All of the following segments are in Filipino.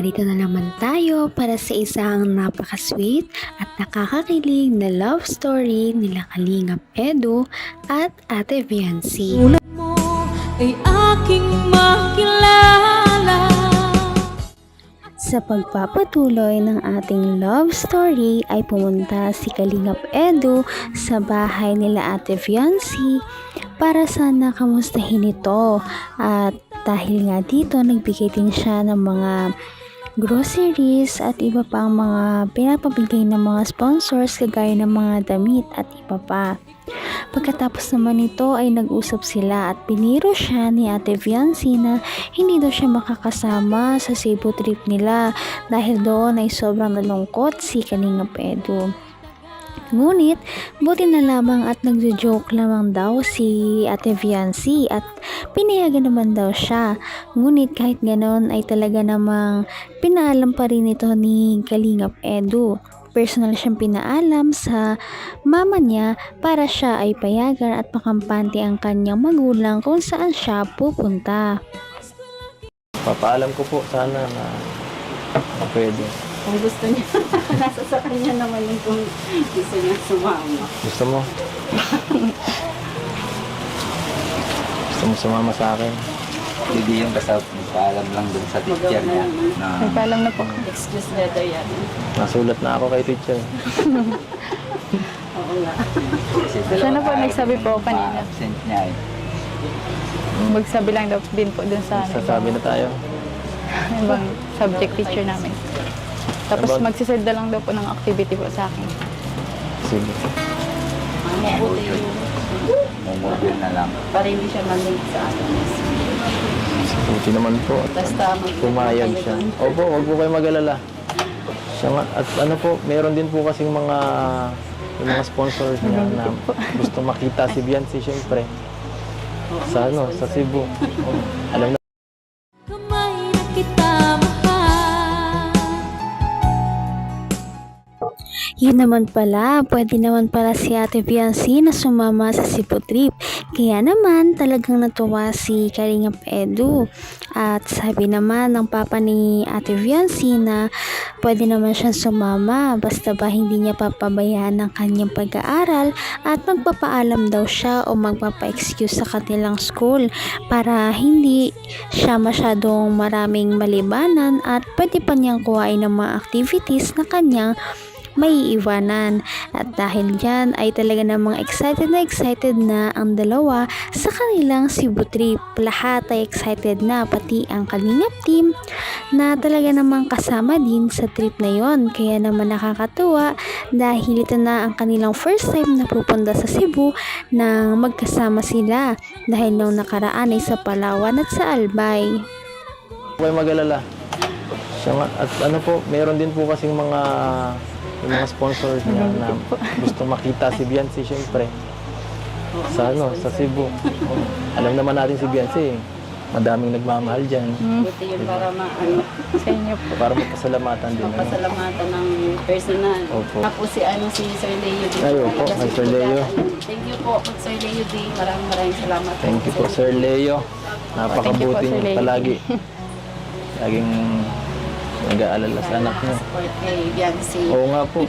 narito na naman tayo para sa isang napaka-sweet at nakakakilig na love story nila Kalingap Edu at Ate Viancy. Tulad mo ay aking makilala. Sa pagpapatuloy ng ating love story ay pumunta si Kalingap Edu sa bahay nila Ate Viancy para sana kamustahin ito, at dahil nga dito nagbigay din siya ng mga groceries at iba pang mga pinapabigay ng mga sponsors kagaya ng mga damit at iba pa. Pagkatapos naman nito ay nag-usap sila at piniro siya ni Ate Viancy na hindi daw siya makakasama sa Cebu trip nila dahil doon ay sobrang nalungkot si Kalingap Edu. Ngunit buti na lamang at nagjo-joke lamang daw si Ate Viancy at pinayagan naman daw siya. Ngunit kahit ganon ay talaga namang pinaalam pa rin ito ni Kalingap Edu. Personal siyang pinaalam sa mama niya para siya ay payagan at makampante ang kanyang magulang kung saan siya pupunta. Papaalam ko po sana na pwede. Kung gusto niya, nasa sa kanya naman yung kung gusto niya sumama. Gusto mo? Gusto mo sumama sa akin? Hindi yung basta magpaalam lang dun sa teacher niya na Nagpaalam na po. Excuse letter yan. Nasulat na ako kay teacher. Oo nga. kasi Siya na po dalawa nagsabi po kanina. absent niya eh. Magsabi lang daw din po dun sa Sasabi na tayo. ibang subject teacher namin. Tapos magsisend na lang daw po ng activity po sa akin. Sige. Mabuti yung Mumodel na lang. para hindi siya man-late sa akin. Buti naman po. Basta Pumayag siya. Opo, wag po kayo mag-alala. Siya nga, at ano po, meron din po kasing mga yung mga sponsors niya na gusto makita si Viancy syempre. Sa ano, sa Cebu. Alam na. Kamay na kita mahal. Yun naman pala, pwede naman pala si Ate Viancy na sumama sa Cebu trip. Kaya naman talagang natuwa si Kalingap Edu. At sabi naman ng papa ni Ate Viancy na pwede naman siyang sumama basta ba hindi niya papabayaan ng kanyang pag-aaral at magpapaalam daw siya o magpapa-excuse sa kanilang school para hindi siya masyadong maraming malibanan at pwede pa niyang kuhain ng mga activities na kanyang may iwanan. At dahil dyan ay talaga namang excited na ang dalawa sa kanilang Cebu trip. Lahat ay excited na, pati ang Kalingap team na talaga namang kasama din sa trip na yon. Kaya naman nakakatuwa dahil ito na ang kanilang first time na pupunta sa Cebu nang magkasama sila dahil nung nakaraan ay sa Palawan at sa Albay. Huwag kayo mag-alala. Siya nga, at ano po, meron din po kasing mga yung mga sponsors niya na gusto makita si Viancy syempre. Sa ano, sa Cebu. Alam naman natin si Viancy, madaming nagmamahal dyan. Buti yun para Sa inyo po. Para magpasalamatan din. Ano? pasalamatan ng personal. Opo. Tapos si Sir Leo D. Ay, opo, kay Sir Leo. Thank you po, Sir Leo D. Maraming salamat. Thank you po, Sir Leo. Napakabuti Thank you po, Sir niyo Leo. palagi. Laging nag-aalala sa anak niyo. Support kay Viancy. Oo nga po.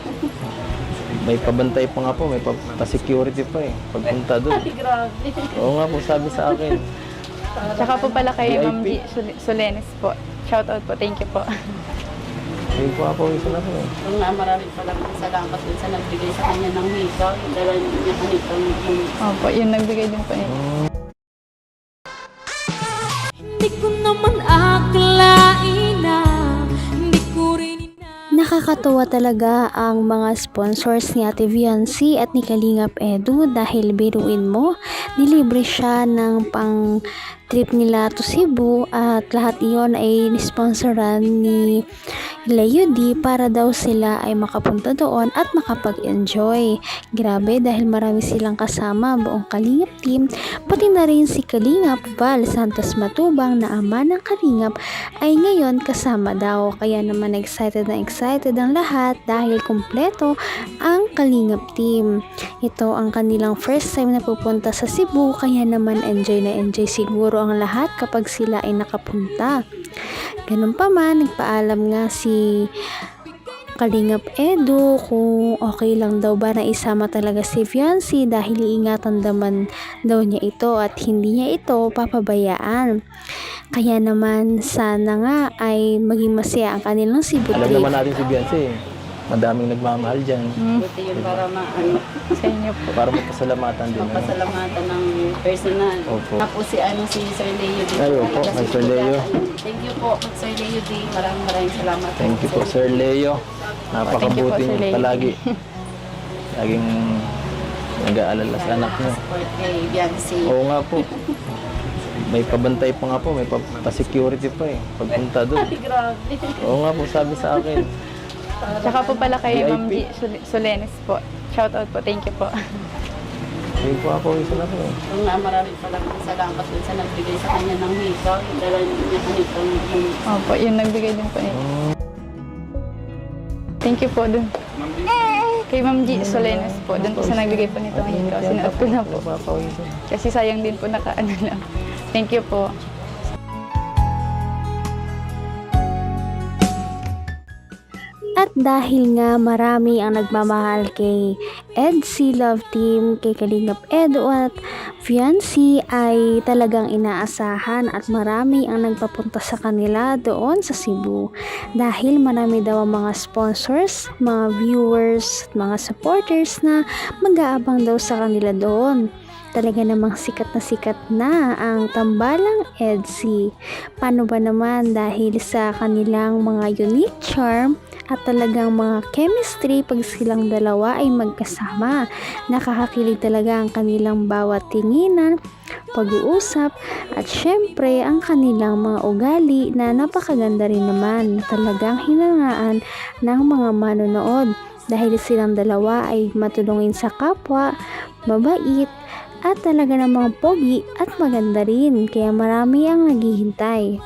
May pabantay pa nga po, may pa-security pa eh. Pagpunta doon. Grabe. Oo nga po, sabi sa akin. Tsaka po pala kay VIP. Ma'am G. Solenes po. Shout out po. Thank you po. Hindi po ako isa na po eh. Kung nga maraming salamat din sa nagbigay sa kanya ng hikaw. Dahil niya kanito Opo, yun nagbigay din po niya. Hindi ko naman akalain na hindi ko rin Nakakatuwa talaga ang mga sponsors ni Ate Viancy at ni Kalingap Edu dahil biruin mo, nilibre siya ng pang trip nila to Cebu at lahat iyon ay nisponsoran ni Leo D para daw sila ay makapunta doon at makapag-enjoy. Grabe dahil marami silang kasama, buong Kalingap team, pati na rin si Kalingap Val Santos Matubang na ama ng Kalingap ay ngayon kasama daw. Kaya naman excited ang lahat dahil kumpleto ang Kalingap team. Ito ang kanilang first time na pupunta sa Cebu kaya naman enjoy na enjoy siguro ang lahat kapag sila ay nakapunta. Ganun pa man, nagpaalam nga si Kalingap Edu kung okay lang daw ba na isama talaga si Fiancé dahil iingatan naman daw niya ito at hindi niya ito papabayaan. Kaya naman sana nga ay maging masaya ang kanilang Cebu Alam trip. naman natin si Beyonce, madaming nagmamahal dyan. Buti yun para Sa inyo po. Para magpasalamatan din. Ano? pasalamatan ng personal. Opo. Tapos si Sir Leo D. Ay, opo, Kasi kay Sir Leo. Thank you po, Sir Leo D. Maraming salamat. Thank you po, Sir Leo. Thank you po, Napakabuti Sir niyo Leo. palagi. Laging nag-aalala sa anak niyo. Support kay Biancy. Oo nga po. May pabantay pa nga po, may pa-security pa eh. Pagpunta doon. Grabe. Oo nga po, sabi sa akin. Tsaka po pala kay VIP. Ma'am G. Solenes po. Shout out po. Thank you po. Hindi po ako isa na po eh. Kung nga maraming salamat dun sa nagbigay sa kanya ng hikaw. Yung dala niya kanito. Opo, yun nagbigay din po nito. Thank you po dun. Kay Ma'am G. Solenes po. Dun po sa nagbigay po nito ng hikaw. Sinuot ko na po. Papawisan. Kasi sayang din po nakaano lang. Thank you po. At dahil nga marami ang nagmamahal kay EDC Love Team, kay Kalingap Edu at Fiancé ay talagang inaasahan at marami ang nagpapunta sa kanila doon sa Cebu. Dahil marami daw ang mga sponsors, mga viewers, mga supporters na mag-aabang daw sa kanila doon. Talaga namang sikat na ang tambalang EDC. Paano ba naman dahil sa kanilang mga unique charm at talagang mga chemistry pag silang dalawa ay magkasama. Nakakakilig talaga ang kanilang bawat tinginan, pag-uusap at syempre ang kanilang mga ugali na napakaganda rin naman. Talagang hinangaan ng mga manonood dahil silang dalawa ay matulungin sa kapwa, mabait, at talaga namang pogi at maganda rin. Kaya marami ang naghihintay.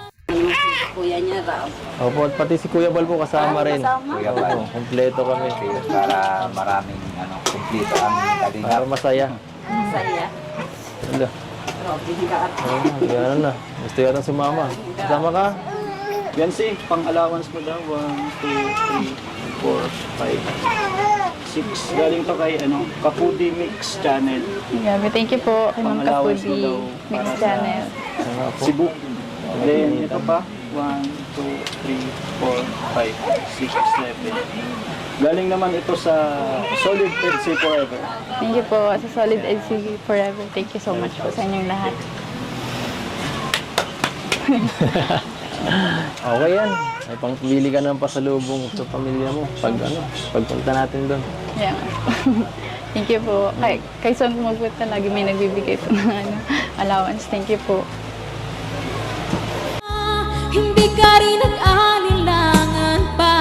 Kuya niya raw. Opo, at pati si Kuya Bal po kasama rin. Kuya Bal. Oo, kompleto kami. Para maraming kumplito ang Para kalingap. masaya. Saya. Wala. Grabe, higaan. Yan na. Gusto yata sumama. Kasama ka? Yan si, pang-allowance mo daw. 1, 2, 3, 4, 5, 6. Galing to kay Kapudi Mix Channel. Grabe, thank you po kay Ma'am Pang-allowance mo Kapudi daw Mix para sa- Channel. Kasama po. Cebu. Then ito pa. 1, 2, 3, 4, 5, 6, 7. Galing naman ito sa Solid Pepsi Forever. Thank you po sa Solid LC Forever. Thank you so much po sa inyong lahat. Okay yan. May pangpili ka ng pasalubong sa pamilya mo. Pagpunta natin doon. Yeah. Thank you po. Kay Son po magpunta, lagi may nagbibigay po ng allowance. Thank you po. Hindi ka rin nag-alinlangan pa.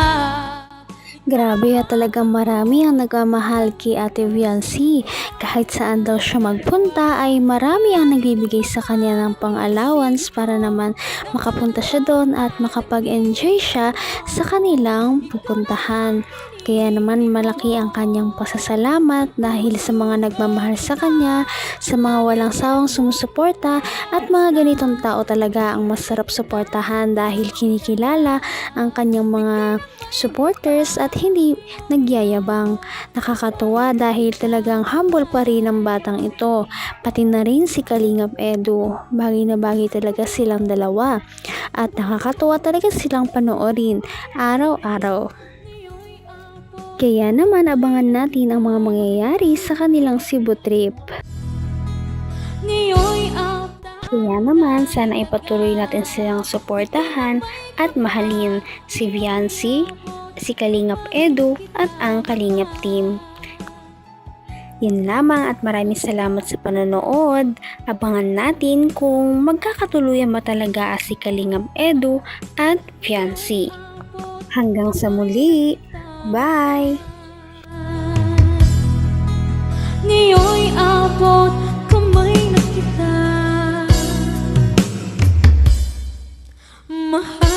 Grabe at talagang marami ang nagmamahal kay Ate Fiancé. Kahit saan daw siya magpunta ay marami ang nagbibigay sa kanya ng pang-allowance para naman makapunta siya doon at makapag-enjoy siya sa kanilang pupuntahan. Kaya naman malaki ang kanyang pasasalamat dahil sa mga nagmamahal sa kanya, sa mga walang sawang sumusuporta at mga ganitong tao talaga ang masarap suportahan dahil kinikilala ang kanyang mga supporters at hindi nagyayabang. Nakakatuwa dahil talagang humble pa rin ang batang ito. Pati na rin si Kalingap Edu. Bagay na bagay talaga silang dalawa. At nakakatuwa talaga silang panoorin araw-araw. Kaya naman abangan natin ang mga mangyayari sa kanilang Cebu trip. Ngayon'y after. Kaya naman sana ipatuloy natin silang suportahan at mahalin si Fiancé, si Kalingap Edu at ang Kalingap team. Yan lamang at maraming salamat sa panonood. Abangan natin kung magkakatuluyan ba talaga si Kalingap Edu at Fiancé. Hanggang sa muli. Bye! Ngayon'y abot kamay na kita. Mahal